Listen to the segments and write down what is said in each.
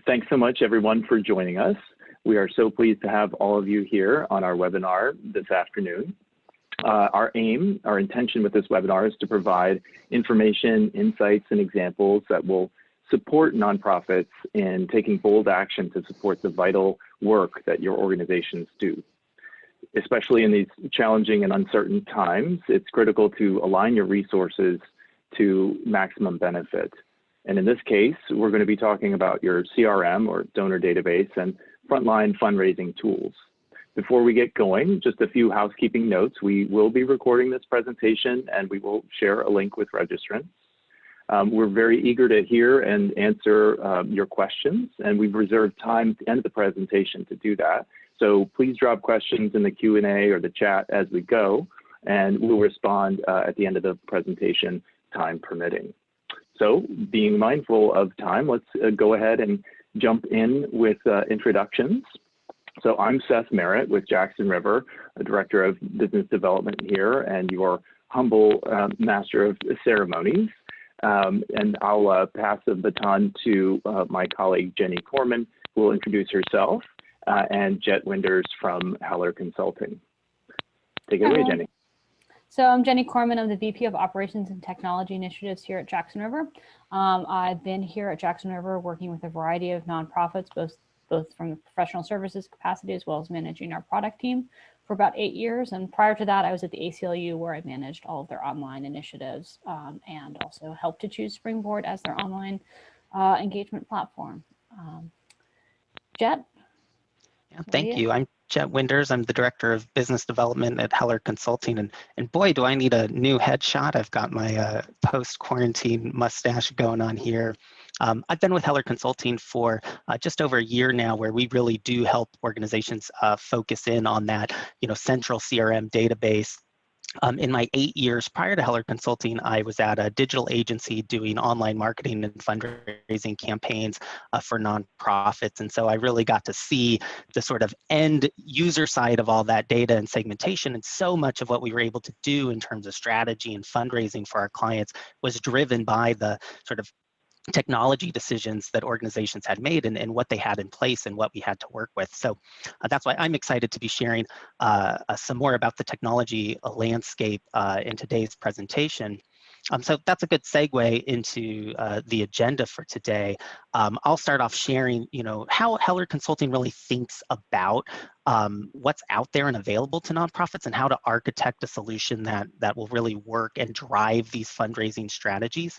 Thanks so much, everyone, for joining us. We are so pleased to have all of you here on our webinar this afternoon. Our intention with this webinar is to provide information, insights, and examples that will support nonprofits in taking bold action to support the vital work that your organizations do. Especially in these challenging and uncertain times, it's critical to align your resources to maximum benefit. And in this case, we're going to be talking about your CRM or donor database and frontline fundraising tools. Before we get going, just a few housekeeping notes. We will be recording this presentation and we will share a link with registrants. We're very eager to hear and answer your questions, and we've reserved time at the end of the presentation to do that. So please drop questions in the Q&A or the chat as we go, and we'll respond at the end of the presentation, time permitting. So being mindful of time, let's go ahead and jump in with introductions. So I'm Seth Merritt with Jackson River, a Director of Business Development here, and your humble Master of Ceremonies. And I'll pass the baton to my colleague, Jenny Corman, who will introduce herself, and Jet Winders from Heller Consulting. Take it away, Jenny. So I'm Jenny Corman. I'm the VP of Operations and Technology Initiatives here at Jackson River. I've been here at Jackson River working with a variety of nonprofits, both from the professional services capacity as well as managing our product team for about 8 years. And prior to that, I was at the ACLU where I managed all of their online initiatives and also helped to choose Springboard as their online engagement platform. Jet? Yeah, thank you. I'm Jet Winders. I'm the Director of Business Development at Heller Consulting. And boy, do I need a new headshot. I've got my post-quarantine mustache going on here. I've been with Heller Consulting for just over a year now, where we really do help organizations focus in on that, central CRM database. In my 8 years prior to Heller Consulting, I was at a digital agency doing online marketing and fundraising campaigns for nonprofits. And so I really got to see the sort of end user side of all that data and segmentation. And so much of what we were able to do in terms of strategy and fundraising for our clients was driven by the sort of technology decisions that organizations had made and what they had in place and what we had to work with. So that's why I'm excited to be sharing some more about the technology landscape in today's presentation. So that's a good segue into the agenda for today. I'll start off sharing, how Heller Consulting really thinks about what's out there and available to nonprofits and how to architect a solution that will really work and drive these fundraising strategies.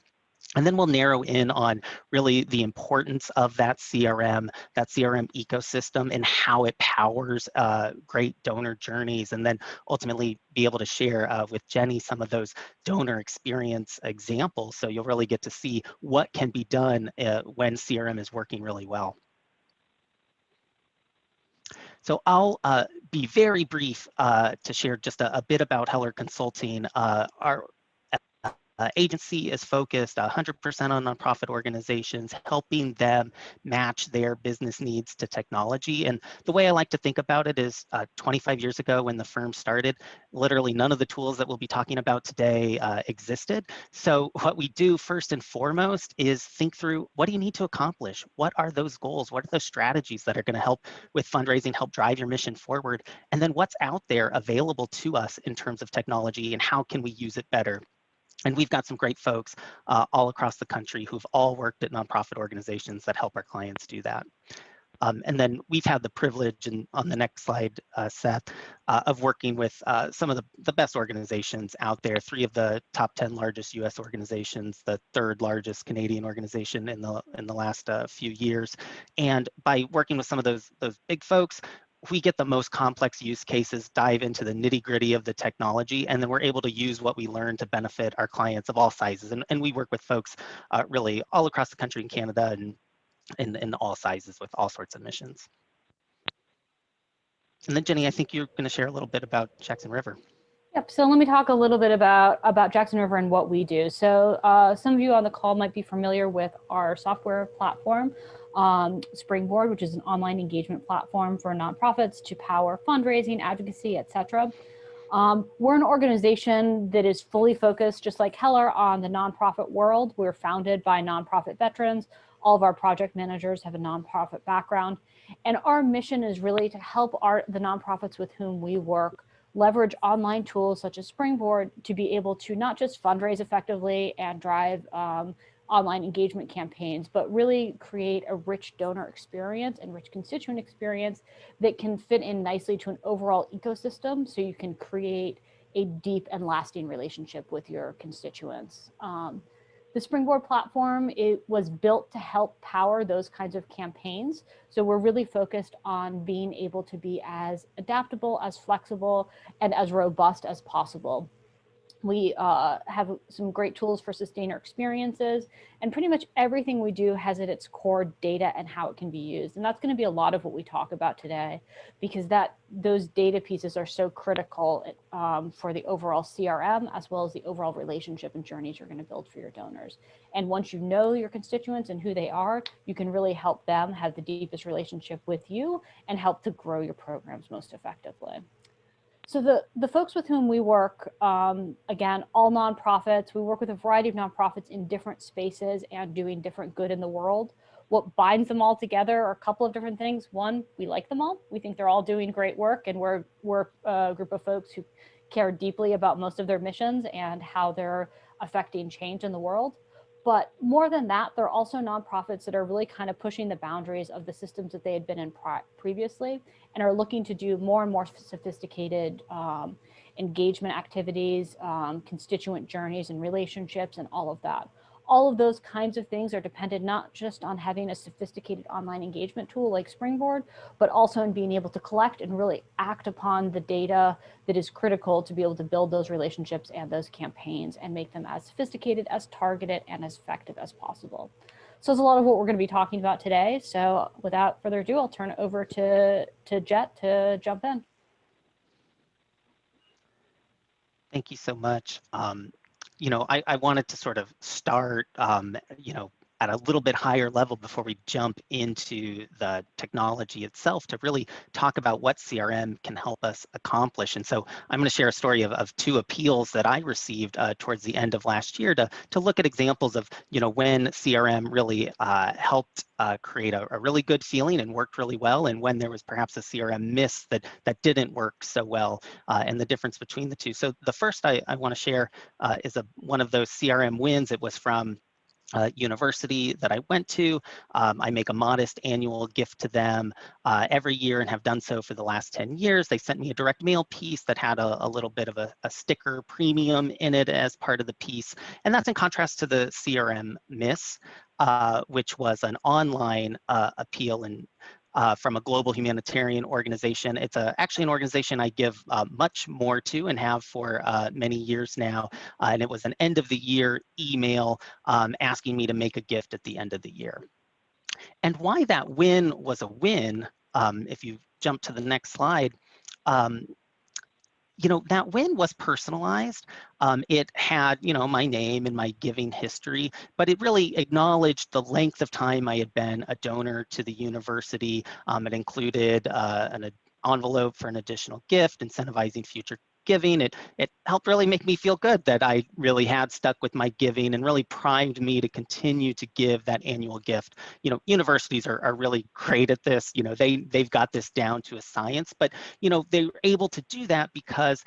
And then we'll narrow in on really the importance of that CRM ecosystem and how it powers great donor journeys, and then ultimately be able to share with Jenny some of those donor experience examples. So you'll really get to see what can be done when CRM is working really well. So I'll be very brief to share just a bit about Heller Consulting. Our agency is focused 100% on nonprofit organizations, helping them match their business needs to technology. And the way I like to think about it is 25 years ago when the firm started, literally none of the tools that we'll be talking about today existed. So what we do first and foremost is think through, what do you need to accomplish? What are those goals? What are those strategies that are going to help with fundraising, help drive your mission forward? And then what's out there available to us in terms of technology, and how can we use it better? And we've got some great folks all across the country who've all worked at nonprofit organizations that help our clients do that. And then we've had the privilege, and on the next slide, Seth, of working with some of the best organizations out there, 3 of the top 10 largest US organizations, the 3rd largest Canadian organization in the last few years. And by working with some of those big folks, we get the most complex use cases, dive into the nitty-gritty of the technology, and then we're able to use what we learn to benefit our clients of all sizes. And we work with folks really all across the country in Canada and in all sizes with all sorts of missions. And then Jenny, I think you're going to share a little bit about Jackson River. Yep, so let me talk a little bit about Jackson River and what we do. So some of you on the call might be familiar with our software platform, Springboard, which is an online engagement platform for nonprofits to power fundraising, advocacy, etc. We're an organization that is fully focused, just like Heller, on the nonprofit world. We're founded by nonprofit veterans. All of our project managers have a nonprofit background. And our mission is really to help the nonprofits with whom we work leverage online tools such as Springboard to be able to not just fundraise effectively and drive online engagement campaigns, but really create a rich donor experience and rich constituent experience that can fit in nicely to an overall ecosystem, so you can create a deep and lasting relationship with your constituents. The Springboard platform, it was built to help power those kinds of campaigns. So we're really focused on being able to be as adaptable, as flexible, and as robust as possible. We have some great tools for sustainer experiences, and pretty much everything we do has at its core data and how it can be used. And that's going to be a lot of what we talk about today, because those data pieces are so critical for the overall CRM, as well as the overall relationship and journeys you're going to build for your donors. And once you know your constituents and who they are, you can really help them have the deepest relationship with you and help to grow your programs most effectively. So the folks with whom we work, again, all nonprofits. We work with a variety of nonprofits in different spaces and doing different good in the world. What binds them all together are a couple of different things. One, we like them all. We think they're all doing great work, and we're a group of folks who care deeply about most of their missions and how they're affecting change in the world. But more than that, they're also nonprofits that are really kind of pushing the boundaries of the systems that they had been in previously, and are looking to do more and more sophisticated engagement activities, constituent journeys and relationships, and all of that. All of those kinds of things are dependent not just on having a sophisticated online engagement tool like Springboard, but also in being able to collect and really act upon the data that is critical to be able to build those relationships and those campaigns and make them as sophisticated, as targeted, and as effective as possible. So that's a lot of what we're going to be talking about today. So without further ado, I'll turn it over to Jet to jump in. Thank you so much. I wanted to sort of start, at a little bit higher level before we jump into the technology itself, to really talk about what CRM can help us accomplish. And so I'm going to share a story of two appeals that I received towards the end of last year to look at examples of, when CRM really helped create a really good feeling and worked really well, and when there was perhaps a CRM miss that didn't work so well, and the difference between the two. So the first I want to share is one of those CRM wins. It was from university that I went to. I make a modest annual gift to them every year, and have done so for the last 10 years. They sent me a direct mail piece that had a little bit of a sticker premium in it as part of the piece. And that's in contrast to the CRM miss, which was an online appeal and from a global humanitarian organization. It's actually an organization I give much more to and have for many years now. And it was an end of the year email asking me to make a gift at the end of the year. And why that win was a win, if you jump to the next slide, that win was personalized. It had, my name and my giving history, but it really acknowledged the length of time I had been a donor to the university. It included an envelope for an additional gift, incentivizing future giving. It helped really make me feel good that I really had stuck with my giving, and really primed me to continue to give that annual gift. Universities are really great at this. They've got this down to a science, but they're able to do that because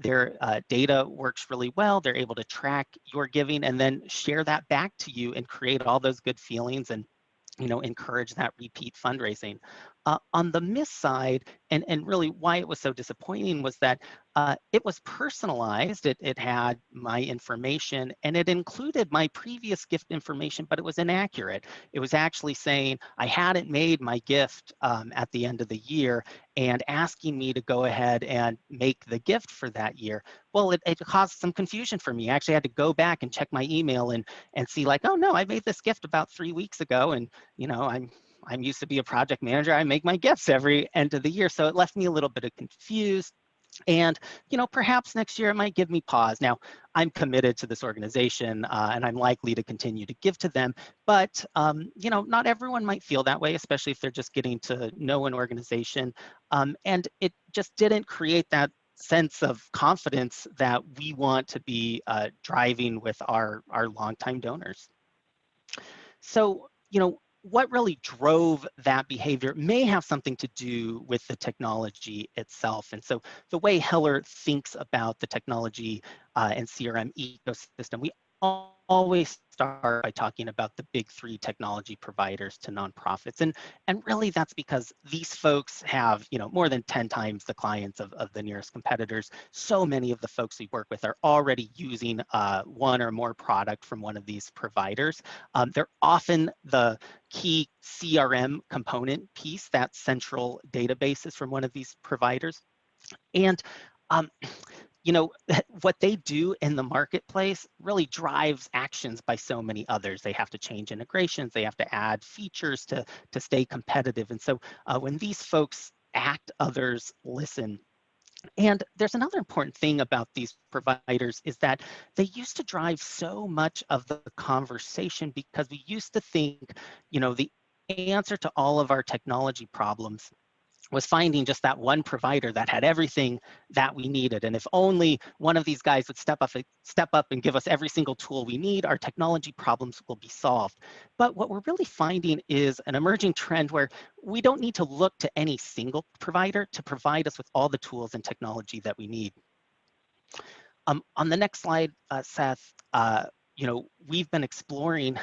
their data works really well. They're able to track your giving and then share that back to you and create all those good feelings and encourage that repeat fundraising. On the miss side, and really why it was so disappointing, was that it was personalized. It had my information, and it included my previous gift information, but it was inaccurate. It was actually saying I hadn't made my gift at the end of the year, and asking me to go ahead and make the gift for that year. Well, it caused some confusion for me. I actually had to go back and check my email and see, like, oh no, I made this gift about 3 weeks ago, and I'm used to be a project manager. I make my gifts every end of the year. So it left me a little bit confused. And, perhaps next year it might give me pause. Now, I'm committed to this organization and I'm likely to continue to give to them. But, not everyone might feel that way, especially if they're just getting to know an organization. And it just didn't create that sense of confidence that we want to be driving with our longtime donors. So, what really drove that behavior may have something to do with the technology itself. And so the way Heller thinks about the technology and CRM ecosystem, we always start by talking about the big three technology providers to nonprofits. And really that's because these folks have, more than 10 times the clients of the nearest competitors. So many of the folks we work with are already using one or more product from one of these providers. They're often the key CRM component piece, that central database is from one of these providers. And what they do in the marketplace really drives actions by so many others. They have to change integrations, they have to add features to stay competitive. And so when these folks act, others listen. And there's another important thing about these providers is that they used to drive so much of the conversation because we used to think, the answer to all of our technology problems was finding just that one provider that had everything that we needed. And if only one of these guys would step up and give us every single tool we need, our technology problems will be solved. But what we're really finding is an emerging trend where we don't need to look to any single provider to provide us with all the tools and technology that we need. On the next slide, Seth, we've been exploring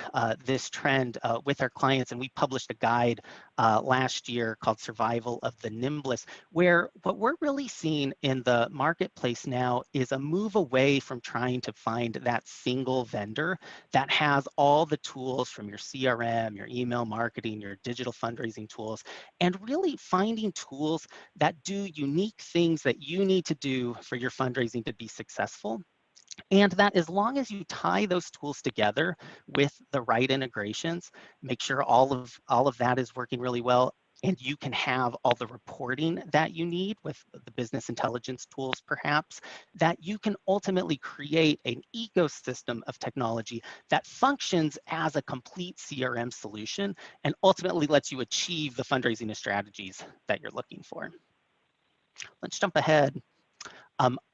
this trend with our clients, and we published a guide last year called Survival of the Nimblest, where what we're really seeing in the marketplace now is a move away from trying to find that single vendor that has all the tools from your CRM, your email marketing, your digital fundraising tools, and really finding tools that do unique things that you need to do for your fundraising to be successful. And that as long as you tie those tools together with the right integrations, make sure all of that is working really well, and you can have all the reporting that you need with the business intelligence tools perhaps, that you can ultimately create an ecosystem of technology that functions as a complete CRM solution and ultimately lets you achieve the fundraising strategies that you're looking for. Let's jump ahead.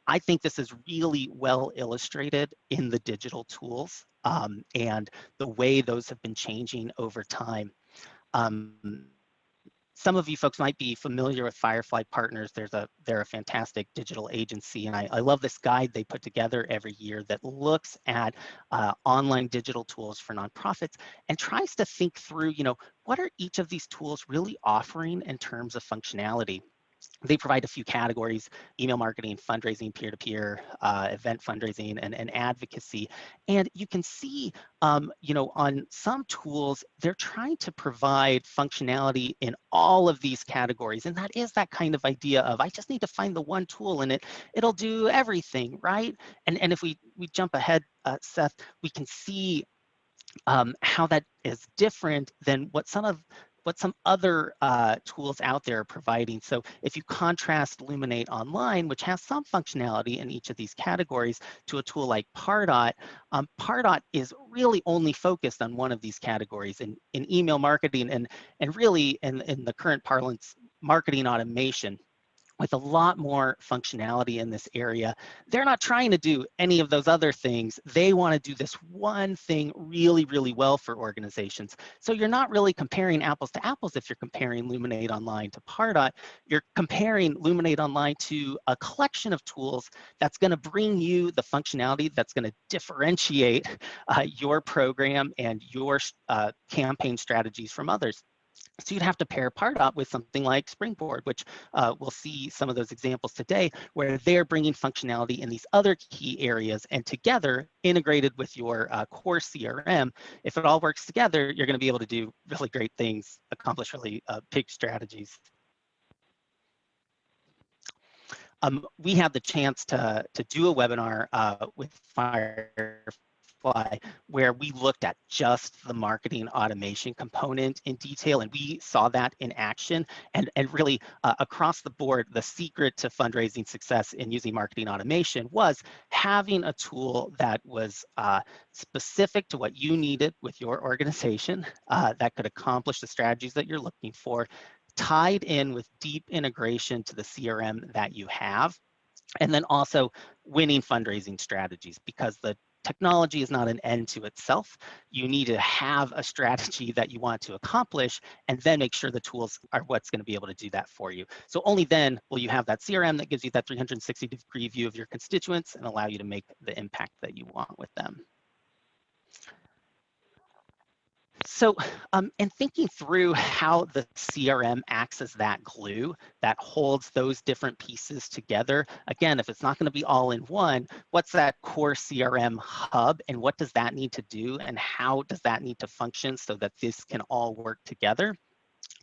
I think this is really well illustrated in the digital tools and the way those have been changing over time. Some of you folks might be familiar with Firefly Partners. They're a fantastic digital agency, and I love this guide they put together every year that looks at online digital tools for nonprofits and tries to think through, what are each of these tools really offering in terms of functionality. They provide a few categories: email marketing, fundraising, peer-to-peer, event fundraising, and advocacy. And you can see, on some tools, they're trying to provide functionality in all of these categories. And that is that kind of idea of, I just need to find the one tool and it'll do everything, right? And if we jump ahead, Seth, we can see how that is different than what some other tools out there are providing. So if you contrast Luminate Online, which has some functionality in each of these categories, to a tool like Pardot, Pardot is really only focused on one of these categories in email marketing and really in the current parlance, marketing automation, with a lot more functionality in this area. They're not trying to do any of those other things. They want to do this one thing really, really well for organizations. So you're not really comparing apples to apples if you're comparing Luminate Online to Pardot. You're comparing Luminate Online to a collection of tools that's going to bring you the functionality that's going to differentiate your program and your campaign strategies from others. So you'd have to pair Pardot with something like Springboard, which we'll see some of those examples today, where they're bringing functionality in these other key areas, and together, integrated with your core CRM, if it all works together, you're going to be able to do really great things, accomplish really big strategies. We had the chance to do a webinar with Firefly where we looked at just the marketing automation component in detail, and we saw that in action. And really across the board, the secret to fundraising success in using marketing automation was having a tool that was specific to what you needed with your organization, that could accomplish the strategies that you're looking for, tied in with deep integration to the CRM that you have, And then also winning fundraising strategies, because the technology is not an end to itself. You need to have a strategy that you want to accomplish, and then make sure the tools are what's going to be able to do that for you. So only then will you have that CRM that gives you that 360-degree view of your constituents and allow you to make the impact that you want with them. So in thinking through how the CRM acts as that glue that holds those different pieces together, again, if it's not going to be all in one, what's that core CRM hub, and what does that need to do, and how does that need to function so that this can all work together?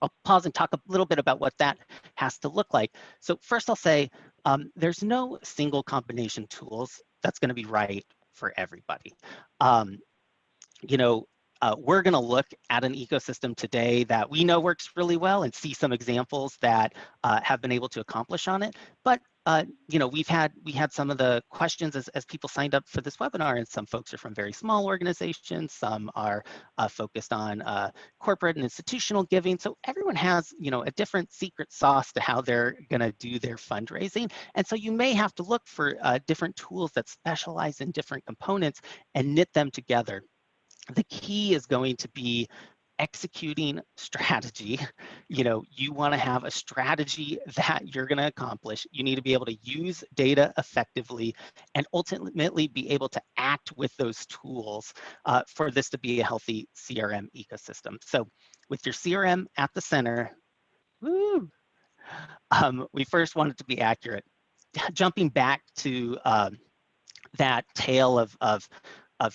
I'll pause and talk a little bit about what that has to look like. So first I'll say there's no single combination tools that's going to be right for everybody. You know, we're going to look at an ecosystem today that we know works really well and see some examples that have been able to accomplish on it. But you know, we had some of the questions as people signed up for this webinar, and some folks are from very small organizations, some are focused on corporate and institutional giving. So everyone has, you know, a different secret sauce to how they're going to do their fundraising. And so you may have to look for different tools that specialize in different components and knit them together. The key is going to be executing strategy. You know, you want to have a strategy that you're going to accomplish. You need to be able to use data effectively and ultimately be able to act with those tools for this to be a healthy CRM ecosystem. So with your CRM at the center, woo, we first want it to be accurate. Jumping back to that tale of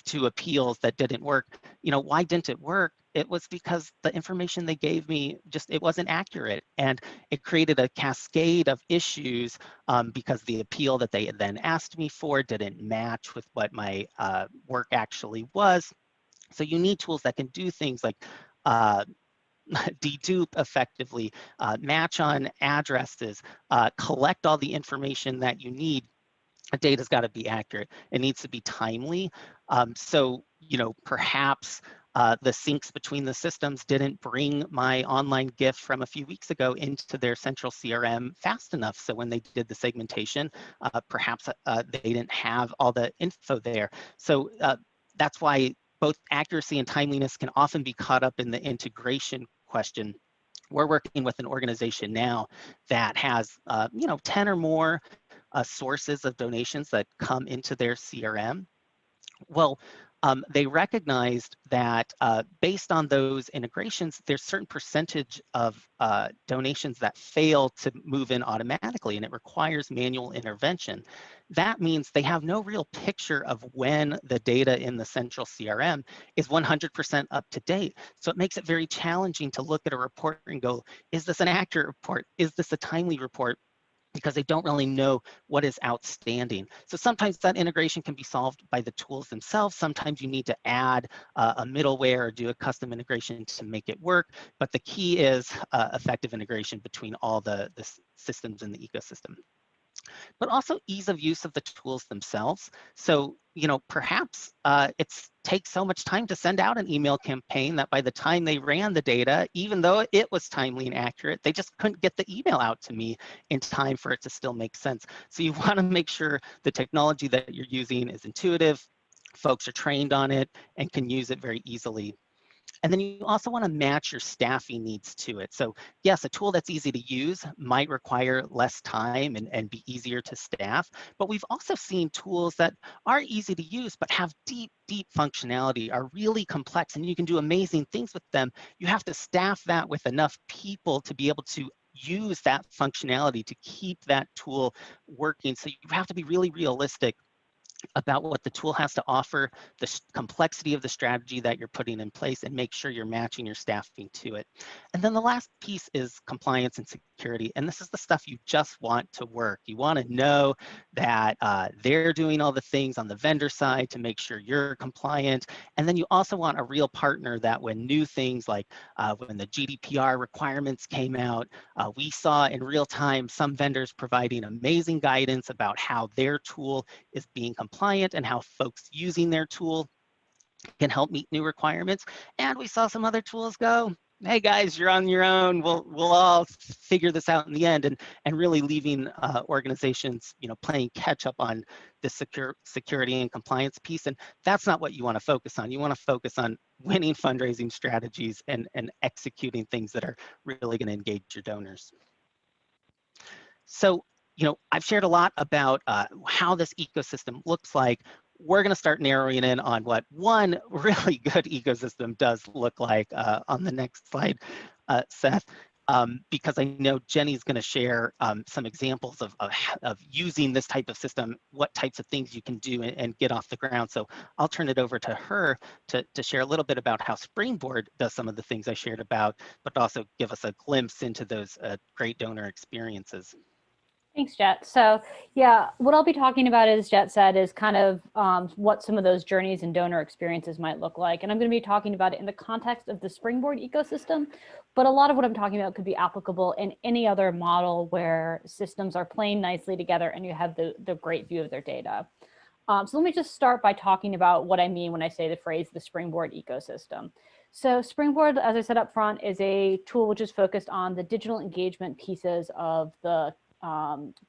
two appeals that didn't work. You know, why didn't it work? It was because the information they gave me it wasn't accurate, and it created a cascade of issues because the appeal that they had then asked me for didn't match with what my work actually was. So you need tools that can do things like dedupe effectively, match on addresses, collect all the information that you need. Data's got to be accurate. It needs to be timely. So, you know, perhaps the syncs between the systems didn't bring my online gift from a few weeks ago into their central CRM fast enough. So when they did the segmentation, perhaps they didn't have all the info there. So that's why both accuracy and timeliness can often be caught up in the integration question. We're working with an organization now that has, you know, 10 or more sources of donations that come into their CRM. Well, they recognized that based on those integrations, there's certain percentage of donations that fail to move in automatically, and it requires manual intervention. That means they have no real picture of when the data in the central CRM is 100% up to date. So it makes it very challenging to look at a report and go, is this an accurate report? Is this a timely report? Because they don't really know what is outstanding. So sometimes that integration can be solved by the tools themselves. Sometimes you need to add a middleware or do a custom integration to make it work. But the key is effective integration between all the systems in the ecosystem. But also ease of use of the tools themselves. So, you know, perhaps it takes so much time to send out an email campaign that by the time they ran the data, even though it was timely and accurate, they just couldn't get the email out to me in time for it to still make sense. So you want to make sure the technology that you're using is intuitive, folks are trained on it, and can use it very easily. And then you also want to match your staffing needs to it. So yes, a tool that's easy to use might require less time and be easier to staff, but we've also seen tools that are easy to use but have deep functionality, are really complex, and you can do amazing things with them. You have to staff that with enough people to be able to use that functionality to keep that tool working. So you have to be really realistic about what the tool has to offer, the complexity of the strategy that you're putting in place, and make sure you're matching your staffing to it. And then the last piece is compliance and security. And this is the stuff you just want to work. You want to know that they're doing all the things on the vendor side to make sure you're compliant. And then you also want a real partner that when new things like when the GDPR requirements came out, we saw in real time some vendors providing amazing guidance about how their tool is being compliant and how folks using their tool can help meet new requirements. And we saw some other tools go, hey guys, you're on your own. We'll all figure this out in the end, and really leaving organizations, playing catch up on the security and compliance piece. And that's not what you want to focus on. You want to focus on winning fundraising strategies and executing things that are really going to engage your donors. So, I've shared a lot about how this ecosystem looks like. We're going to start narrowing in on what one really good ecosystem does look like on the next slide, Seth, because I know Jenny's going to share some examples of using this type of system, what types of things you can do and get off the ground. So I'll turn it over to her to share a little bit about how Springboard does some of the things I shared about, but also give us a glimpse into those great donor experiences. Thanks, Jet. So yeah, what I'll be talking about, as Jet said, is kind of what some of those journeys and donor experiences might look like. And I'm going to be talking about it in the context of the Springboard ecosystem, but a lot of what I'm talking about could be applicable in any other model where systems are playing nicely together and you have the great view of their data. So let me just start by talking about what I mean when I say the phrase the Springboard ecosystem. So Springboard, as I said up front, is a tool which is focused on the digital engagement pieces of the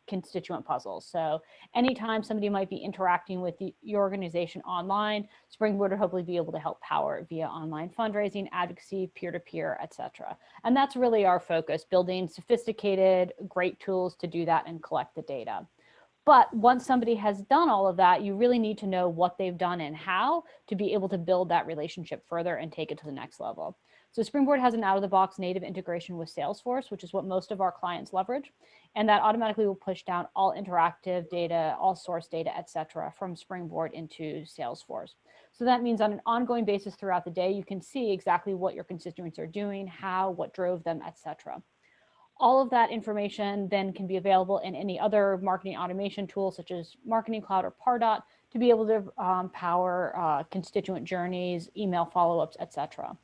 constituent puzzles. So anytime somebody might be interacting with your organization online, Springboard would hopefully be able to help power it via online fundraising, advocacy, peer-to-peer, etc. And that's really our focus, building sophisticated, great tools to do that and collect the data. But once somebody has done all of that, you really need to know what they've done and how to be able to build that relationship further and take it to the next level. So Springboard has an out-of-the-box native integration with Salesforce, which is what most of our clients leverage. And that automatically will push down all interactive data, all source data, et cetera, from Springboard into Salesforce. So that means on an ongoing basis throughout the day, you can see exactly what your constituents are doing, how, what drove them, et cetera. All of that information then can be available in any other marketing automation tool, such as Marketing Cloud or Pardot, to be able to power constituent journeys, email follow-ups, et cetera.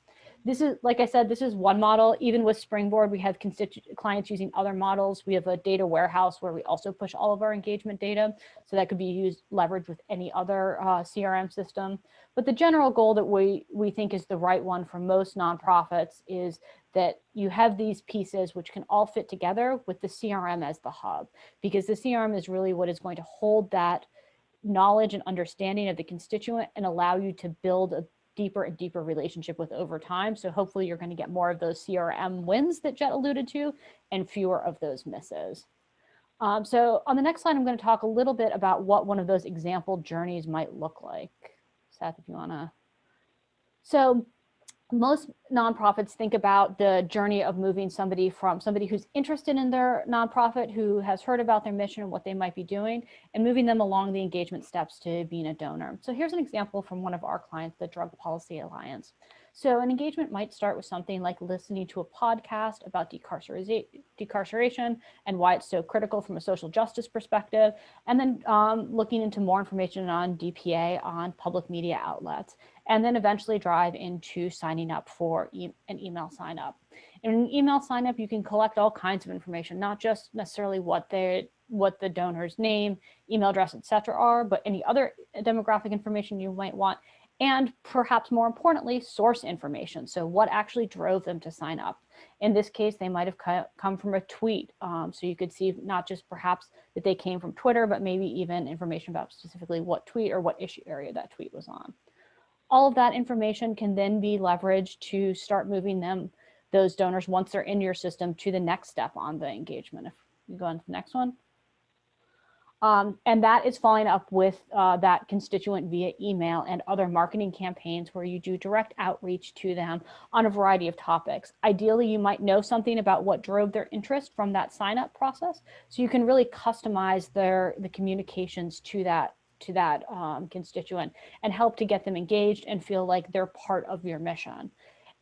This is, like I said, this is one model. Even with Springboard, we have clients using other models. We have a data warehouse where we also push all of our engagement data. So that could be leveraged with any other CRM system. But the general goal that we think is the right one for most nonprofits is that you have these pieces which can all fit together with the CRM as the hub, because the CRM is really what is going to hold that knowledge and understanding of the constituent and allow you to build a deeper and deeper relationship with over time. So hopefully you're going to get more of those CRM wins that Jet alluded to and fewer of those misses. So on the next slide, I'm going to talk a little bit about what one of those example journeys might look like. Seth, if you want to. So most nonprofits think about the journey of moving somebody from somebody who's interested in their nonprofit, who has heard about their mission and what they might be doing, and moving them along the engagement steps to being a donor. So here's an example from one of our clients, the Drug Policy Alliance. So an engagement might start with something like listening to a podcast about decarceration and why it's so critical from a social justice perspective, and then looking into more information on DPA on public media outlets, and then eventually drive into signing up for an email sign up. In an email sign up, you can collect all kinds of information, not just necessarily what the donor's name, email address, et cetera are, but any other demographic information you might want. And perhaps more importantly, source information. So what actually drove them to sign up? In this case, they might have come from a tweet. So you could see not just perhaps that they came from Twitter, but maybe even information about specifically what tweet or what issue area that tweet was on. All of that information can then be leveraged to start moving those donors, once they're in your system, to the next step on the engagement. If you go on to the next one. And that is following up with that constituent via email and other marketing campaigns where you do direct outreach to them on a variety of topics. Ideally, you might know something about what drove their interest from that sign-up process, so you can really customize the communications to that constituent and help to get them engaged and feel like they're part of your mission.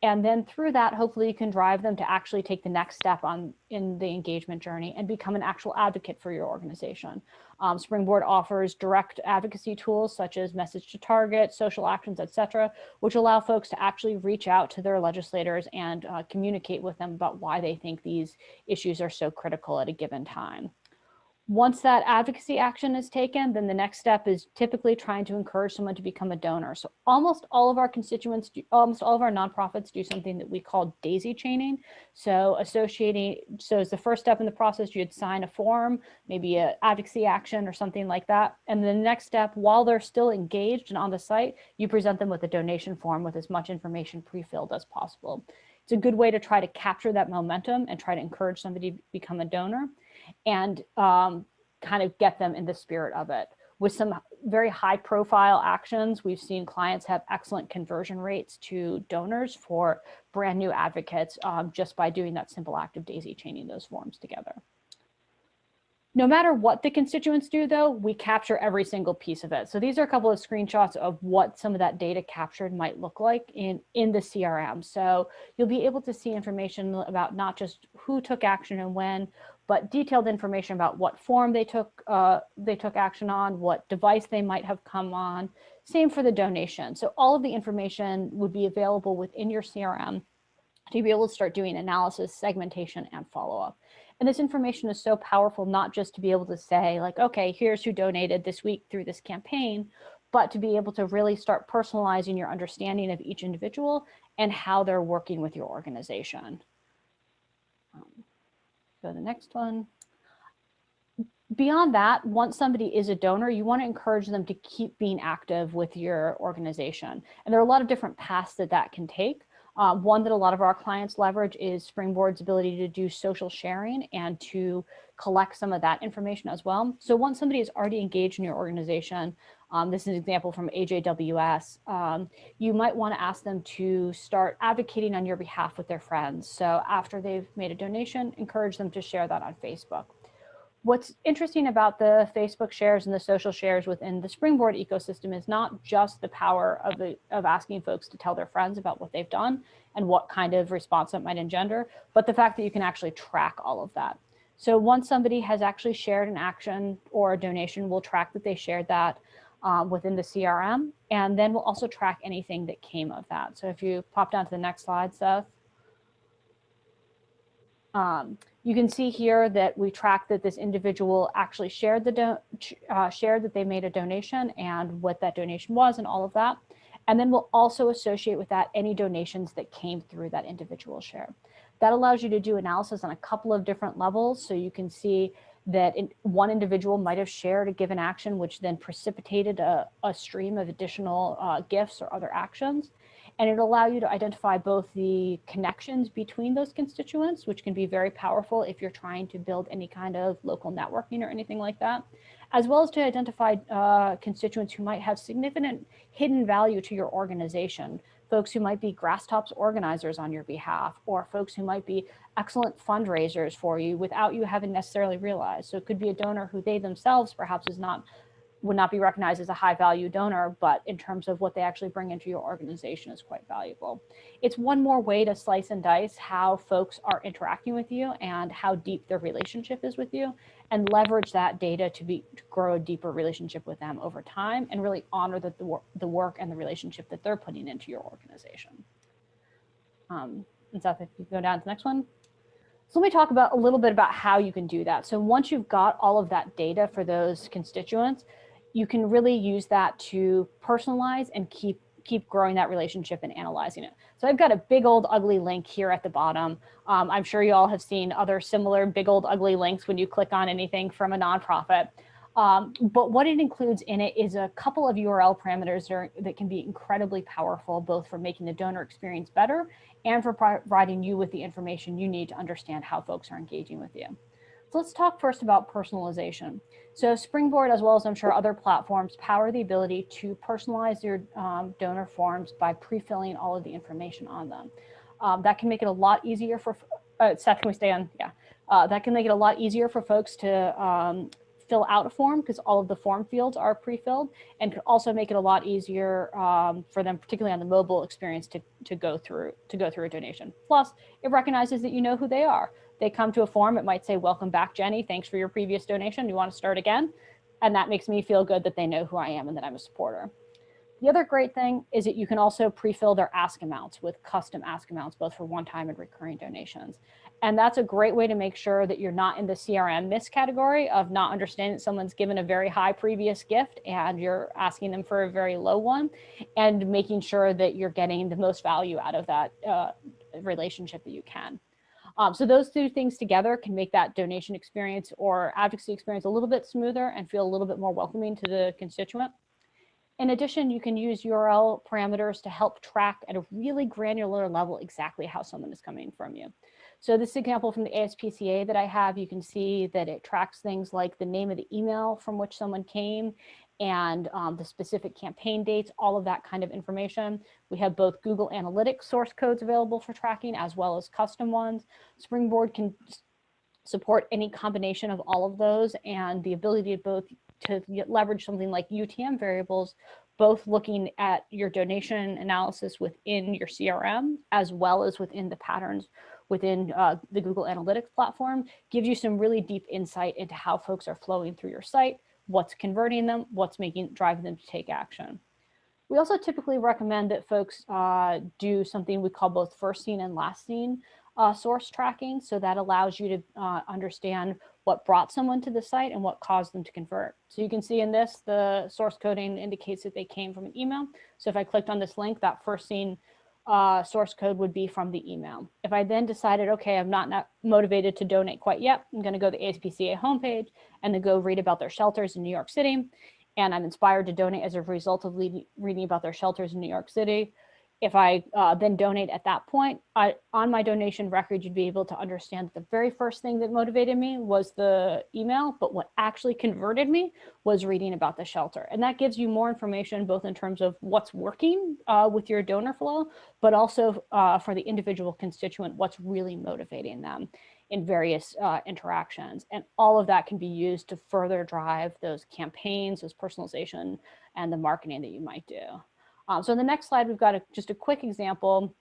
And then through that, hopefully you can drive them to actually take the next step in the engagement journey and become an actual advocate for your organization. Springboard offers direct advocacy tools such as message to target, social actions, et cetera, which allow folks to actually reach out to their legislators and communicate with them about why they think these issues are so critical at a given time. Once that advocacy action is taken, then the next step is typically trying to encourage someone to become a donor. So almost all of our constituents, almost all of our nonprofits do something that we call daisy chaining. So as the first step in the process, you'd sign a form, maybe an advocacy action or something like that. And the next step, while they're still engaged and on the site, you present them with a donation form with as much information pre-filled as possible. It's a good way to try to capture that momentum and try to encourage somebody to become a donor, and kind of get them in the spirit of it. With some very high profile actions, we've seen clients have excellent conversion rates to donors for brand new advocates just by doing that simple act of daisy chaining those forms together. No matter what the constituents do, though, we capture every single piece of it. So these are a couple of screenshots of what some of that data captured might look like in the CRM. So you'll be able to see information about not just who took action and when, but detailed information about what form they took action on, what device they might have come on. Same for the donation. So all of the information would be available within your CRM to be able to start doing analysis, segmentation, and follow-up. And this information is so powerful, not just to be able to say like, okay, here's who donated this week through this campaign, but to be able to really start personalizing your understanding of each individual and how they're working with your organization. Go to the next one. Beyond that, once somebody is a donor, you want to encourage them to keep being active with your organization. And there are a lot of different paths that can take. One that a lot of our clients leverage is Springboard's ability to do social sharing and to collect some of that information as well. So once somebody is already engaged in your organization, this is an example from AJWS, you might want to ask them to start advocating on your behalf with their friends. So after they've made a donation, encourage them to share that on Facebook. What's interesting about the Facebook shares and the social shares within the Springboard ecosystem is not just the power of asking folks to tell their friends about what they've done and what kind of response that might engender, but the fact that you can actually track all of that. So once somebody has actually shared an action or a donation, we'll track that they shared that within the CRM, and then we'll also track anything that came of that. So if you pop down to the next slide, Seth. You can see here that we track that this individual actually shared shared that they made a donation and what that donation was and all of that. And then we'll also associate with that any donations that came through that individual share. That allows you to do analysis on a couple of different levels. So you can see that one individual might have shared a given action, which then precipitated a stream of additional gifts or other actions. And it'll allow you to identify both the connections between those constituents, which can be very powerful if you're trying to build any kind of local networking or anything like that, as well as to identify constituents who might have significant hidden value to your organization, folks who might be grass tops organizers on your behalf, or folks who might be excellent fundraisers for you without you having necessarily realized. So it could be a donor who they themselves perhaps would not be recognized as a high value donor, but in terms of what they actually bring into your organization is quite valuable. It's one more way to slice and dice how folks are interacting with you and how deep their relationship is with you, and leverage that data to grow a deeper relationship with them over time and really honor the work and the relationship that they're putting into your organization. And Seth, if you go down to the next one. So let me talk a little bit about how you can do that. So once you've got all of that data for those constituents, you can really use that to personalize and keep growing that relationship and analyzing it. So I've got a big old ugly link here at the bottom. I'm sure you all have seen other similar big old ugly links when you click on anything from a nonprofit. But what it includes in it is a couple of URL parameters that can be incredibly powerful, both for making the donor experience better and for providing you with the information you need to understand how folks are engaging with you. So let's talk first about personalization. So Springboard, as well as I'm sure other platforms, power the ability to personalize your donor forms by pre-filling all of the information on them. That can make it a lot easier for, Seth, can we stay on? Yeah. That can make it a lot easier for folks to fill out a form because all of the form fields are pre-filled, and can also make it a lot easier for them, particularly on the mobile experience, to go through a donation. Plus, it recognizes that you know who they are. They come to a form, it might say, "Welcome back, Jenny. Thanks for your previous donation. You want to start again?" And that makes me feel good that they know who I am and that I'm a supporter. The other great thing is that you can also pre-fill their ask amounts with custom ask amounts, both for one-time and recurring donations. And that's a great way to make sure that you're not in the CRM miss category of not understanding that someone's given a very high previous gift and you're asking them for a very low one, and making sure that you're getting the most value out of that relationship that you can. So those two things together can make that donation experience or advocacy experience a little bit smoother and feel a little bit more welcoming to the constituent. In addition, you can use URL parameters to help track at a really granular level exactly how someone is coming from you. So this example from the ASPCA that I have, you can see that it tracks things like the name of the email from which someone came and the specific campaign dates, all of that kind of information. We have both Google Analytics source codes available for tracking as well as custom ones. Springboard can support any combination of all of those, and the ability to leverage something like UTM variables, both looking at your donation analysis within your CRM, as well as within the patterns within the Google Analytics platform, gives you some really deep insight into how folks are flowing through your site, what's converting them, what's driving them to take action. We also typically recommend that folks do something we call both first seen and last seen source tracking. So that allows you to understand what brought someone to the site and what caused them to convert. So you can see in this, the source coding indicates that they came from an email. So if I clicked on this link, that first seen source code would be from the email. If I then decided, okay, I'm not motivated to donate quite yet, I'm going to go to the ASPCA homepage and then go read about their shelters in New York City. And I'm inspired to donate as a result of reading about their shelters in New York City. If I then donate at that point, on my donation record, you'd be able to understand that the very first thing that motivated me was the email, but what actually converted me was reading about the shelter. And that gives you more information, both in terms of what's working with your donor flow, but also for the individual constituent, what's really motivating them in various interactions. And all of that can be used to further drive those campaigns, those personalization, and the marketing that you might do. So in the next slide, we've got just a quick example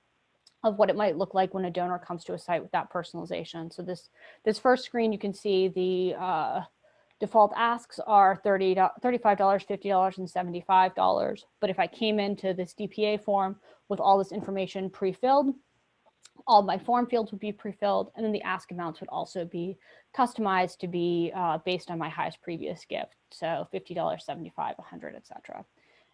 of what it might look like when a donor comes to a site with that personalization. So this first screen, you can see the default asks are $35, $50, and $75. But if I came into this DPA form with all this information pre-filled, all my form fields would be pre-filled, and then the ask amounts would also be customized to be based on my highest previous gift. So $50, $75, $100, etc.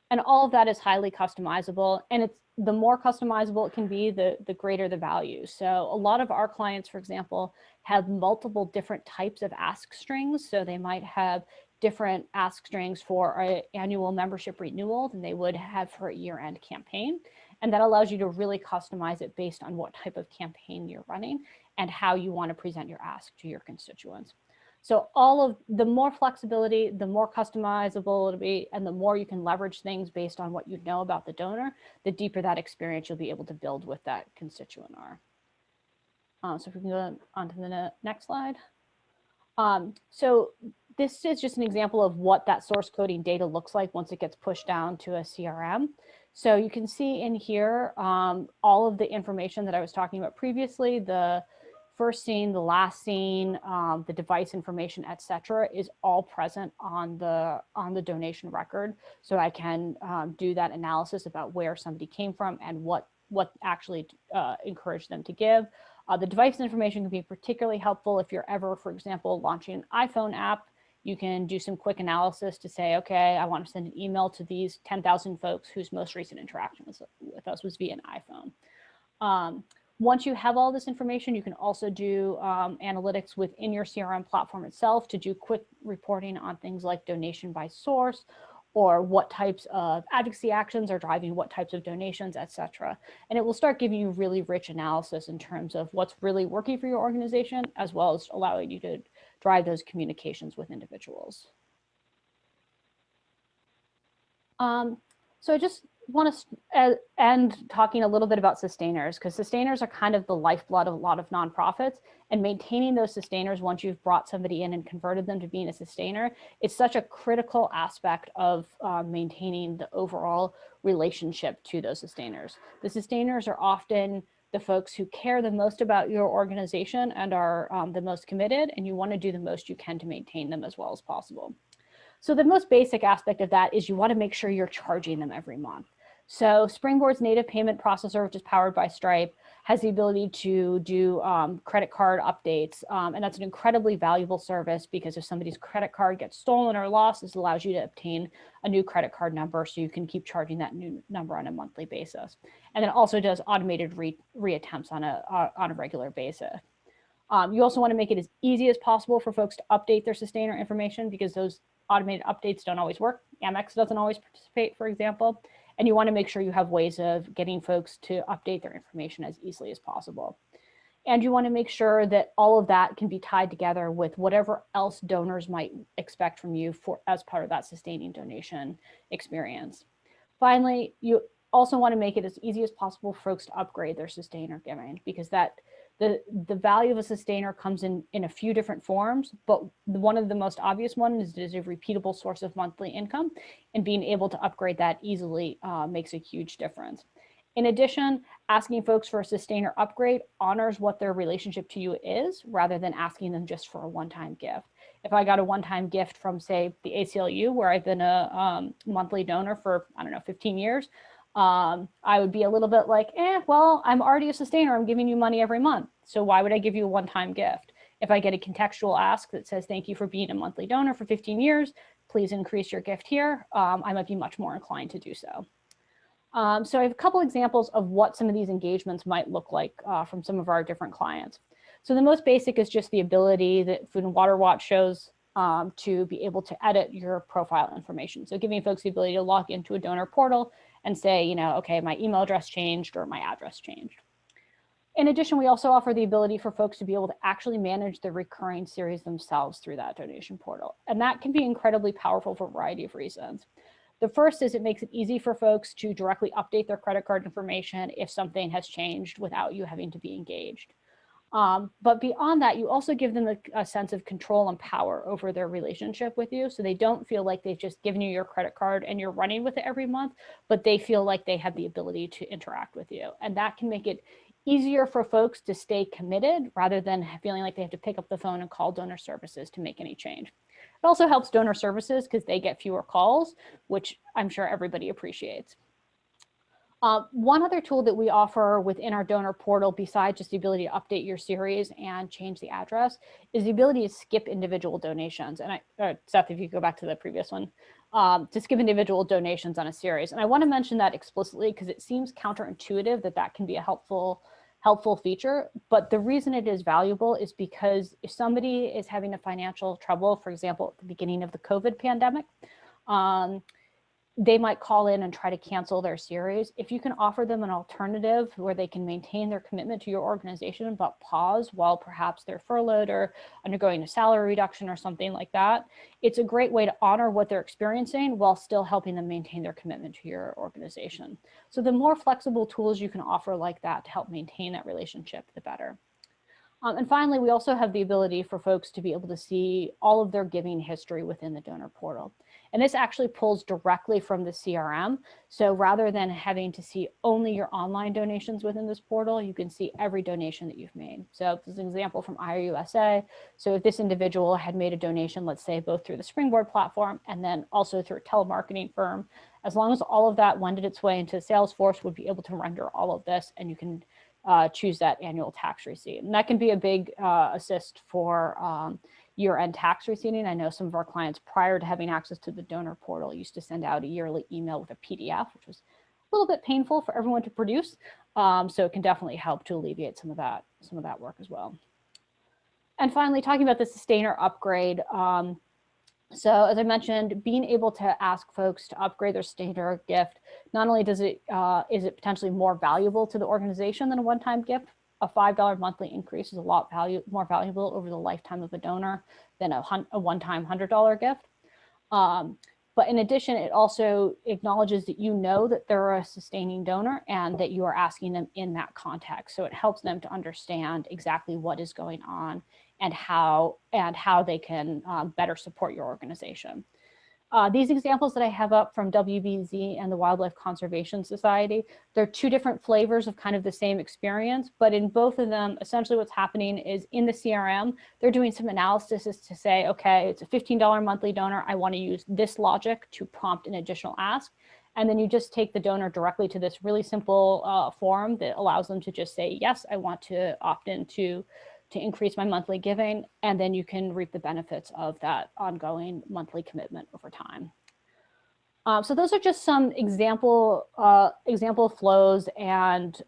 And all of that is highly customizable, and it's the more customizable it can be, the greater the value. So a lot of our clients, for example, have multiple different types of ask strings. So they might have different ask strings for an annual membership renewal than they would have for a year-end campaign. And that allows you to really customize it based on what type of campaign you're running and how you want to present your ask to your constituents. So all of the more flexibility, the more customizable it'll be, and the more you can leverage things based on what you know about the donor, the deeper that experience you'll be able to build with that constituent are. So if we can go on to the next slide. So this is just an example of what that source coding data looks like once it gets pushed down to a CRM. So you can see in here all of the information that I was talking about previously, the first scene, the last scene, the device information, etc., is all present on the donation record. So I can do that analysis about where somebody came from and what actually encouraged them to give. The device information can be particularly helpful if you're ever, for example, launching an iPhone app. You can do some quick analysis to say, okay, I want to send an email to these 10,000 folks whose most recent interaction with us was via an iPhone. Once you have all this information, you can also do analytics within your CRM platform itself to do quick reporting on things like donation by source, or what types of advocacy actions are driving what types of donations, etc. And it will start giving you really rich analysis in terms of what's really working for your organization, as well as allowing you to drive those communications with individuals. So I just want to end talking a little bit about sustainers, because sustainers are kind of the lifeblood of a lot of nonprofits, and maintaining those sustainers once you've brought somebody in and converted them to being a sustainer, it's such a critical aspect of maintaining the overall relationship to those sustainers. The sustainers are often the folks who care the most about your organization and are the most committed, and you want to do the most you can to maintain them as well as possible. So the most basic aspect of that is you want to make sure you're charging them every month. So Springboard's native payment processor, which is powered by Stripe, has the ability to do credit card updates. And that's an incredibly valuable service because if somebody's credit card gets stolen or lost, this allows you to obtain a new credit card number so you can keep charging that new number on a monthly basis. And then also does automated reattempts on a regular basis. You also want to make it as easy as possible for folks to update their sustainer information because those automated updates don't always work. Amex doesn't always participate, for example. And you want to make sure you have ways of getting folks to update their information as easily as possible. And you want to make sure that all of that can be tied together with whatever else donors might expect from you as part of that sustaining donation experience. Finally, you also want to make it as easy as possible for folks to upgrade their sustainer giving because the value of a sustainer comes in a few different forms, but one of the most obvious ones is a repeatable source of monthly income, and being able to upgrade that easily makes a huge difference. In addition, asking folks for a sustainer upgrade honors what their relationship to you is rather than asking them just for a one-time gift. If I got a one-time gift from, say, the ACLU, where I've been a monthly donor for, 15 years, I would be a little bit like, well, I'm already a sustainer. I'm giving you money every month. So why would I give you a one-time gift? If I get a contextual ask that says, thank you for being a monthly donor for 15 years, please increase your gift here, I might be much more inclined to do so. So I have a couple examples of what some of these engagements might look like from some of our different clients. So the most basic is just the ability that Food and Water Watch shows to be able to edit your profile information. So giving folks the ability to log into a donor portal and say, okay, my email address changed or my address changed. In addition, we also offer the ability for folks to be able to actually manage the recurring series themselves through that donation portal. And that can be incredibly powerful for a variety of reasons. The first is it makes it easy for folks to directly update their credit card information if something has changed without you having to be engaged. But beyond that, you also give them a sense of control and power over their relationship with you. So they don't feel like they've just given you your credit card and you're running with it every month, but they feel like they have the ability to interact with you. And that can make it easier for folks to stay committed rather than feeling like they have to pick up the phone and call donor services to make any change. It also helps donor services because they get fewer calls, which I'm sure everybody appreciates. One other tool that we offer within our donor portal, besides just the ability to update your series and change the address, is the ability to skip individual donations. And Seth, if you go back to the previous one, to skip individual donations on a series. And I want to mention that explicitly because it seems counterintuitive that can be a helpful feature. But the reason it is valuable is because if somebody is having a financial trouble, for example, at the beginning of the COVID pandemic, they might call in and try to cancel their series. If you can offer them an alternative where they can maintain their commitment to your organization, but pause while perhaps they're furloughed or undergoing a salary reduction or something like that, it's a great way to honor what they're experiencing while still helping them maintain their commitment to your organization. So the more flexible tools you can offer like that to help maintain that relationship, the better. And finally, we also have the ability for folks to be able to see all of their giving history within the donor portal. And this actually pulls directly from the CRM. So rather than having to see only your online donations within this portal, you can see every donation that you've made. So this is an example from IRUSA. So if this individual had made a donation, let's say both through the Springboard platform and then also through a telemarketing firm, as long as all of that wended its way into Salesforce, would be able to render all of this, and you can choose that annual tax receipt. And that can be a big assist for year-end tax receipting. I know some of our clients, prior to having access to the donor portal, used to send out a yearly email with a PDF, which was a little bit painful for everyone to produce. So it can definitely help to alleviate some of that work as well. And finally, talking about the sustainer upgrade. So as I mentioned, being able to ask folks to upgrade their sustainer gift, not only is it potentially more valuable to the organization than a one-time gift, a $5 monthly increase is a lot more valuable over the lifetime of a donor than a one-time $100 gift. But in addition, it also acknowledges that you know that they're a sustaining donor and that you are asking them in that context. So it helps them to understand exactly what is going on and how they can better support your organization. These examples that I have up from WBZ and the Wildlife Conservation Society, they're two different flavors of kind of the same experience, but in both of them, essentially what's happening is in the CRM, they're doing some analysis to say, okay, it's a $15 monthly donor. I want to use this logic to prompt an additional ask. And then you just take the donor directly to this really simple form that allows them to just say, yes, I want to opt in to increase my monthly giving, and then you can reap the benefits of that ongoing monthly commitment over time. So those are just some example flows and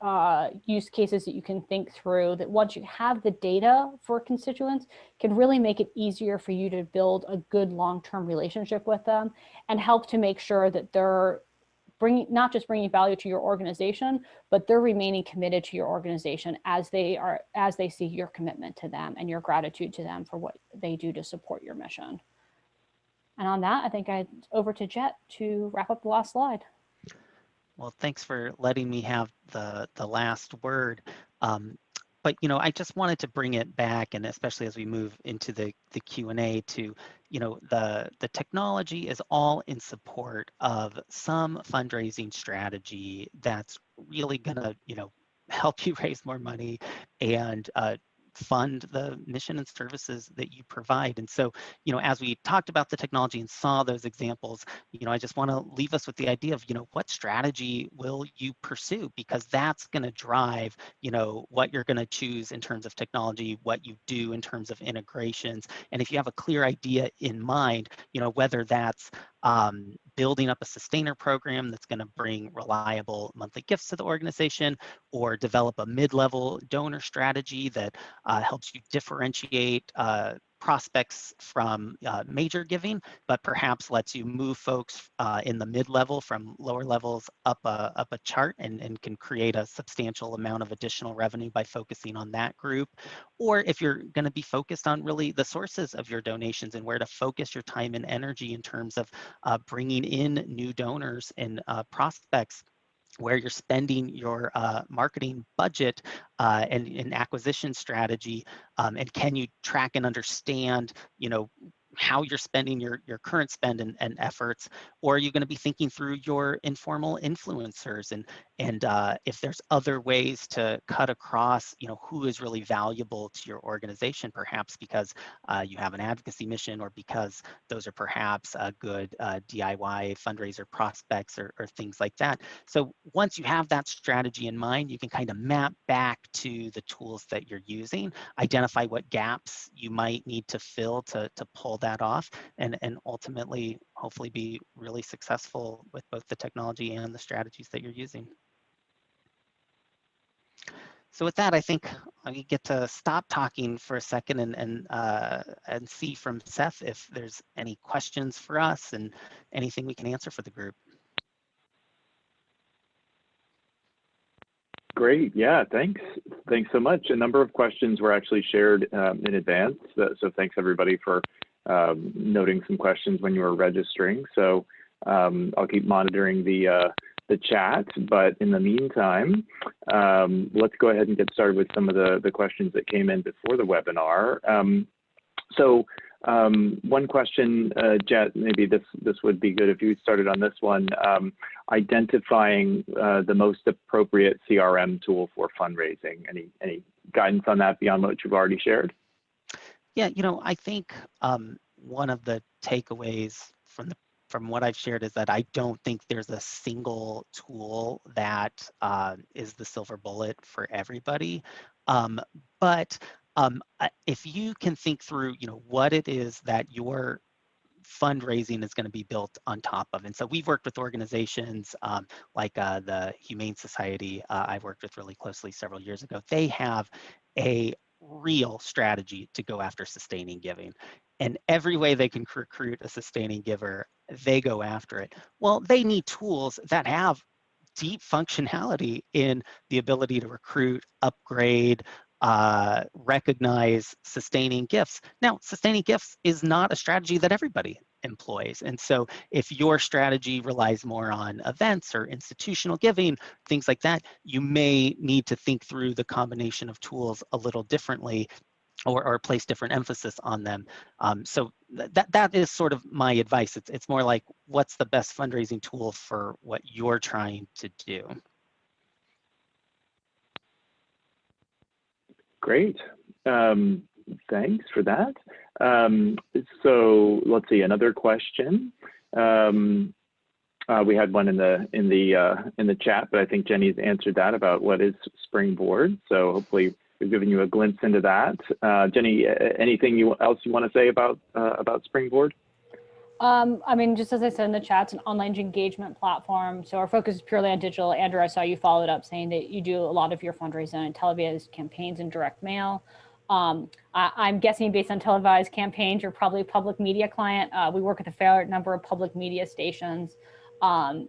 use cases that you can think through that once you have the data for constituents can really make it easier for you to build a good long-term relationship with them and help to make sure that they're not just bringing value to your organization, but they're remaining committed to your organization as they see your commitment to them and your gratitude to them for what they do to support your mission. And on that, I think over to Jet to wrap up the last slide. Well, thanks for letting me have the last word. But I just wanted to bring it back, and especially as we move into the Q&A, to the technology is all in support of some fundraising strategy that's really gonna help you raise more money and fund the mission and services that you provide. And so, as we talked about the technology and saw those examples, I just want to leave us with the idea of, what strategy will you pursue? Because that's going to drive, what you're going to choose in terms of technology, what you do in terms of integrations. And if you have a clear idea in mind, whether that's building up a sustainer program that's going to bring reliable monthly gifts to the organization, or develop a mid-level donor strategy that helps you differentiate prospects from major giving, but perhaps lets you move folks in the mid-level from lower levels up a chart and can create a substantial amount of additional revenue by focusing on that group. Or if you're going to be focused on really the sources of your donations and where to focus your time and energy in terms of bringing in new donors and prospects, where you're spending your marketing budget and acquisition strategy, and can you track and understand, how you're spending your current spend and efforts, or are you going to be thinking through your informal influencers and if there's other ways to cut across, who is really valuable to your organization, perhaps because you have an advocacy mission, or because those are perhaps good DIY fundraiser prospects or things like that. So once you have that strategy in mind, you can kind of map back to the tools that you're using, identify what gaps you might need to fill to pull that off, and ultimately, hopefully, be really successful with both the technology and the strategies that you're using. So with that, I think I get to stop talking for a second and see from Seth if there's any questions for us and anything we can answer for the group. Great, yeah, thanks. Thanks so much. A number of questions were actually shared in advance, so thanks everybody for noting some questions when you were registering. So I'll keep monitoring the chat, but in the meantime, let's go ahead and get started with some of the questions that came in before the webinar. One question, Jet, maybe this would be good if you started on this one, identifying the most appropriate CRM tool for fundraising. Any guidance on that beyond what you've already shared? Yeah, I think one of the takeaways from what I've shared is that I don't think there's a single tool that is the silver bullet for everybody. But if you can think through, what it is that your fundraising is going to be built on top of. And so we've worked with organizations like the Humane Society I've worked with really closely several years ago. They have a real strategy to go after sustaining giving. And every way they can recruit a sustaining giver, they go after it. Well, they need tools that have deep functionality in the ability to recruit, upgrade, recognize sustaining gifts. Now, sustaining gifts is not a strategy that everybody employs. And so if your strategy relies more on events or institutional giving, things like that, you may need to think through the combination of tools a little differently. or place different emphasis on them. So that is sort of my advice. It's more like, what's the best fundraising tool for what you're trying to do? Great. Thanks for that. So let's see, another question. We had one in the chat, but I think Jenny's answered that about what is Springboard. So hopefully we've given you a glimpse into that. Jenny, anything else you want to say about Springboard? I mean, just as I said in the chat, it's an online engagement platform. So our focus is purely on digital. Andrew, I saw you followed up saying that you do a lot of your fundraising on televised campaigns and direct mail. I'm guessing based on televised campaigns, you're probably a public media client. We work with a fair number of public media stations. And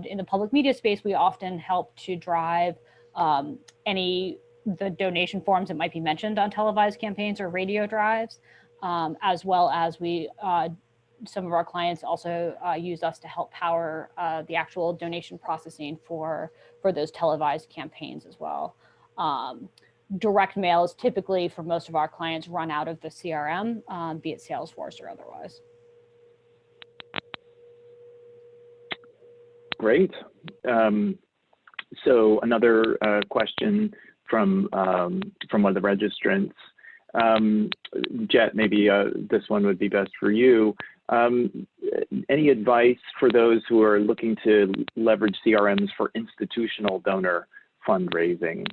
in the public media space, we often help to drive the donation forms that might be mentioned on televised campaigns or radio drives, as well as some of our clients also use us to help power the actual donation processing for those televised campaigns as well. Direct mail is typically, for most of our clients, run out of the CRM, be it Salesforce or otherwise. Great. So another question from one of the registrants. Jet, maybe this one would be best for you. Any advice for those who are looking to leverage CRMs for institutional donor fundraising?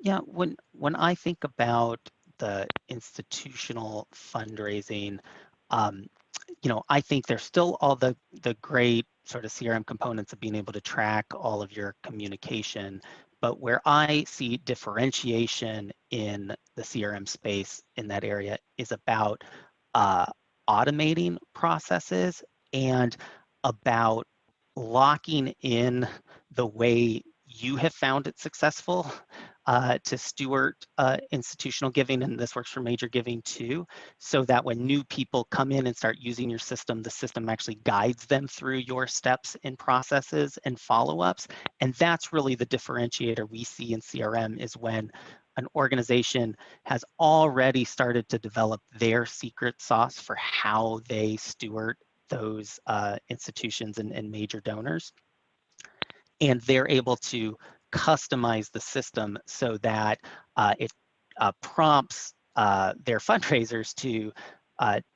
Yeah, when I think about the institutional fundraising, I think there's still all the great sort of CRM components of being able to track all of your communication. But where I see differentiation in the CRM space in that area is about automating processes and about locking in the way you have found it successful to steward institutional giving, and this works for major giving too, so that when new people come in and start using your system, the system actually guides them through your steps and processes and follow-ups. And that's really the differentiator we see in CRM, is when an organization has already started to develop their secret sauce for how they steward those institutions and major donors. And they're able to customize the system so that it prompts their fundraisers to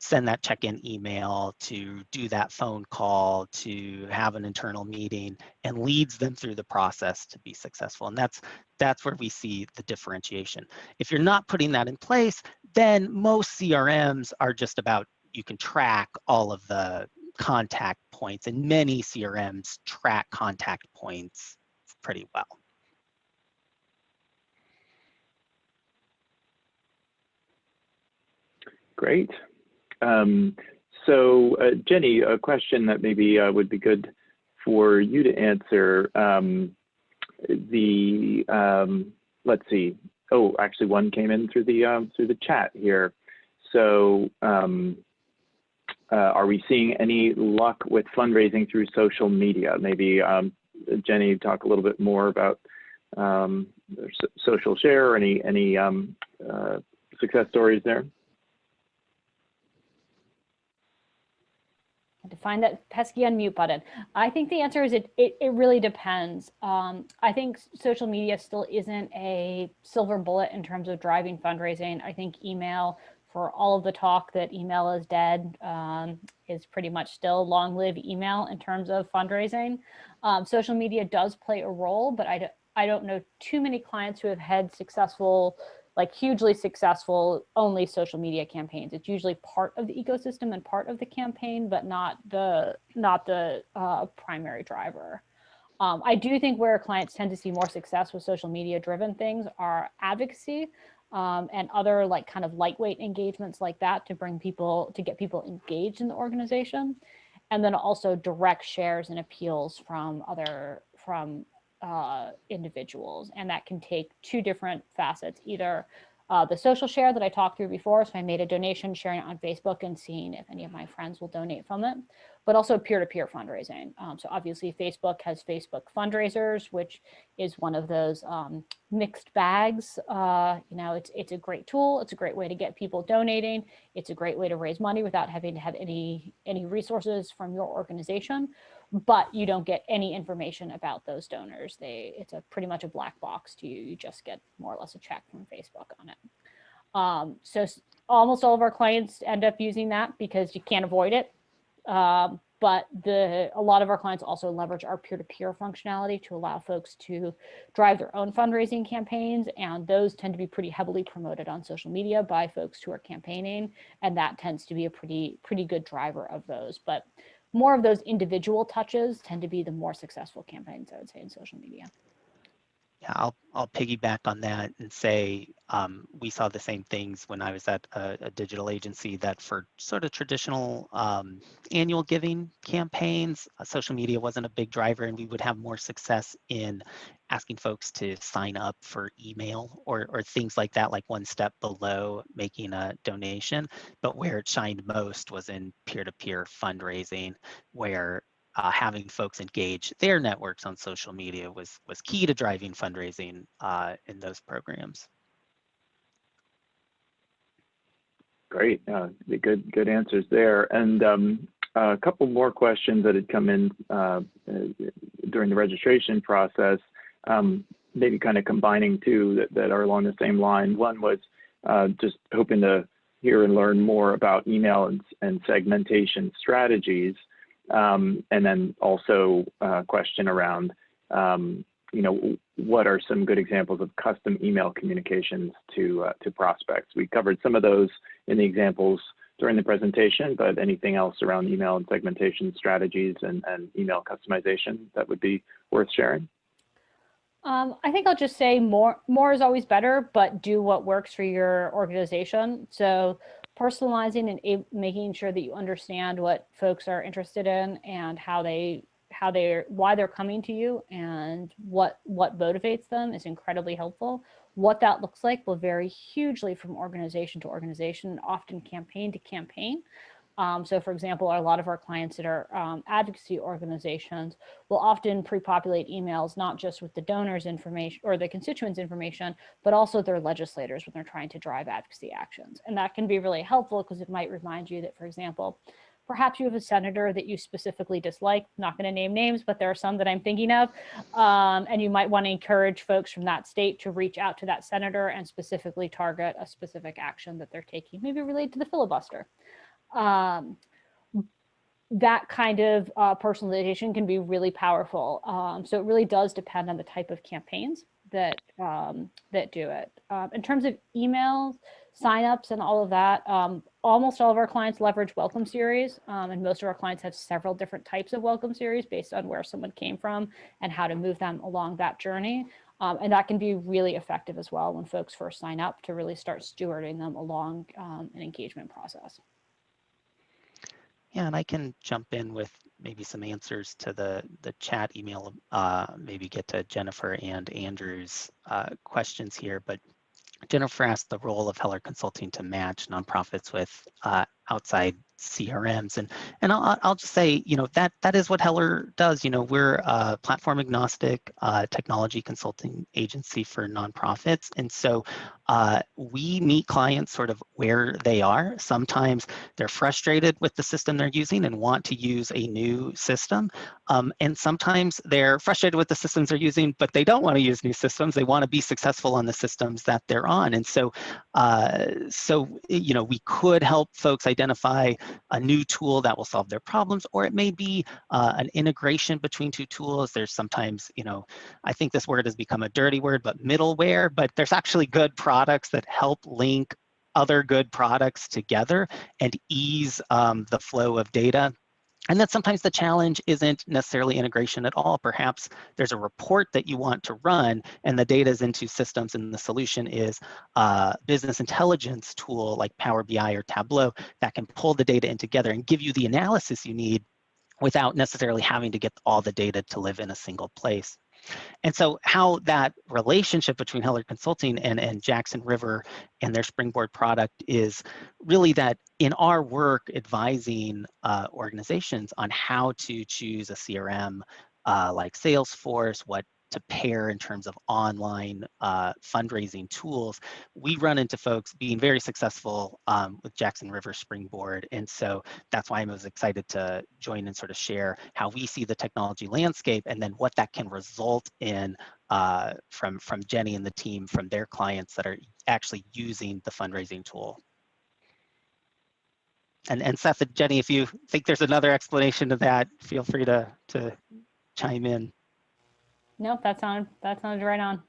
send that check-in email, to do that phone call, to have an internal meeting, and leads them through the process to be successful. And that's where we see the differentiation. If you're not putting that in place, then most CRMs are just about, you can track all of the contact points, and many CRMs track contact points pretty well. Great. So Jenny, a question that maybe would be good for you to answer. Let's see. Oh, actually, one came in through the chat here. So, are we seeing any luck with fundraising through social media? Maybe Jenny, talk a little bit more about social share, or any success stories there. To find that pesky unmute button. I think the answer is it really depends. I think social media still isn't a silver bullet in terms of driving fundraising. I think email, for all of the talk that email is dead, is pretty much still long live email in terms of fundraising. Social media does play a role, but I don't know too many clients who have had successful, like hugely successful, only social media campaigns. It's usually part of the ecosystem and part of the campaign, but not the primary driver. I do think where clients tend to see more success with social media driven things are advocacy and other like kind of lightweight engagements like that to get people engaged in the organization. And then also direct shares and appeals from individuals. And that can take two different facets, either the social share that I talked through before. So I made a donation, sharing it on Facebook and seeing if any of my friends will donate from it, but also peer-to-peer fundraising. So obviously Facebook has Facebook fundraisers, which is one of those mixed bags. It's a great tool. It's a great way to get people donating. It's a great way to raise money without having to have any resources from your organization, but you don't get any information about those donors. It's pretty much a black box to you. You just get more or less a check from Facebook on it. So almost all of our clients end up using that because you can't avoid it. But a lot of our clients also leverage our peer-to-peer functionality to allow folks to drive their own fundraising campaigns, and those tend to be pretty heavily promoted on social media by folks who are campaigning, and that tends to be a pretty good driver of those. But more of those individual touches tend to be the more successful campaigns, I would say, in social media. Yeah, I'll piggyback on that and say we saw the same things when I was at a digital agency, that for sort of traditional annual giving campaigns, social media wasn't a big driver, and we would have more success in asking folks to sign up for email or things like that, like one step below making a donation. But where it shined most was in peer-to-peer fundraising, where having folks engage their networks on social media was key to driving fundraising in those programs. Great, good answers there. And a couple more questions that had come in during the registration process, maybe kind of combining two that are along the same line. One was just hoping to hear and learn more about email and segmentation strategies. And then also a question around, what are some good examples of custom email communications to prospects? We covered some of those in the examples during the presentation, but anything else around email and segmentation strategies and email customization that would be worth sharing? I think I'll just say more is always better, but do what works for your organization. So personalizing and making sure that you understand what folks are interested in and why they're coming to you and what motivates them is incredibly helpful. What that looks like will vary hugely from organization to organization, often campaign to campaign. So for example, a lot of our clients that are advocacy organizations will often pre-populate emails, not just with the donors' information or the constituents' information, but also their legislators when they're trying to drive advocacy actions. And that can be really helpful because it might remind you that, for example, perhaps you have a senator that you specifically dislike. I'm not going to name names, but there are some that I'm thinking of. And you might want to encourage folks from that state to reach out to that senator and specifically target a specific action that they're taking, maybe related to the filibuster. That kind of personalization can be really powerful. So it really does depend on the type of campaigns that do it. In terms of emails, signups, and all of that, almost all of our clients leverage welcome series, and most of our clients have several different types of welcome series based on where someone came from and how to move them along that journey. And that can be really effective as well when folks first sign up to really start stewarding them along an engagement process. Yeah, and I can jump in with maybe some answers to the chat email, maybe get to Jennifer and Andrew's questions here. But Jennifer asked the role of Heller Consulting to match nonprofits with outside CRMs, and I'll just say, that is what Heller does. We're a platform agnostic technology consulting agency for nonprofits, and so we meet clients sort of where they are. Sometimes they're frustrated with the system they're using and want to use a new system, and sometimes they're frustrated with the systems they're using, but they don't want to use new systems. They want to be successful on the systems that they're on, and so we could help folks identify a new tool that will solve their problems, or it may be an integration between two tools. There's sometimes, I think this word has become a dirty word, but middleware, but there's actually good products that help link other good products together and ease the flow of data. And then sometimes the challenge isn't necessarily integration at all. Perhaps there's a report that you want to run and the data is into systems, and the solution is a business intelligence tool like Power BI or Tableau that can pull the data in together and give you the analysis you need without necessarily having to get all the data to live in a single place. And so how that relationship between Heller Consulting and Jackson River and their Springboard product is really that in our work advising organizations on how to choose a CRM like Salesforce, what to pair in terms of online fundraising tools, we run into folks being very successful with Jackson River Springboard. And so that's why I was excited to join and sort of share how we see the technology landscape and then what that can result in from Jenny and the team, from their clients that are actually using the fundraising tool. And Seth and Jenny, if you think there's another explanation to that, feel free to chime in. Nope, that sounded right on.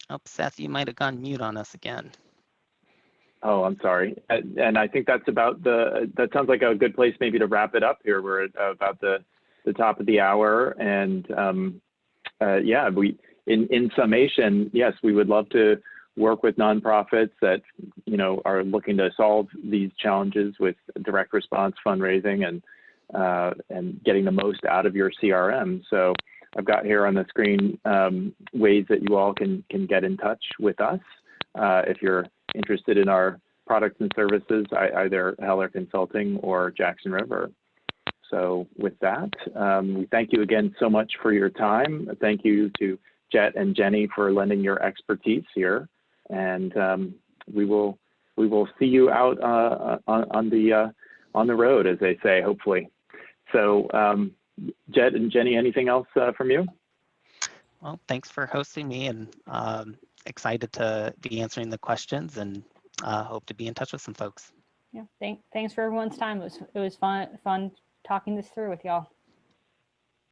Oh, Seth, you might have gone mute on us again. Oh, I'm sorry. And I think that's about that sounds like a good place maybe to wrap it up here. We're at about the top of the hour. And yeah, in summation, yes, we would love to work with nonprofits that, are looking to solve these challenges with direct response fundraising and getting the most out of your CRM. So I've got here on the screen ways that you all can get in touch with us if you're interested in our products and services, either Heller Consulting or Jackson River. So with that, we thank you again so much for your time. Thank you to Jet and Jenny for lending your expertise here. And we will see you out on the road, as they say, hopefully. So Jet and Jenny, anything else from you? Well, thanks for hosting me, and excited to be answering the questions, and hope to be in touch with some folks. Yeah, thanks for everyone's time. It was fun talking this through with y'all.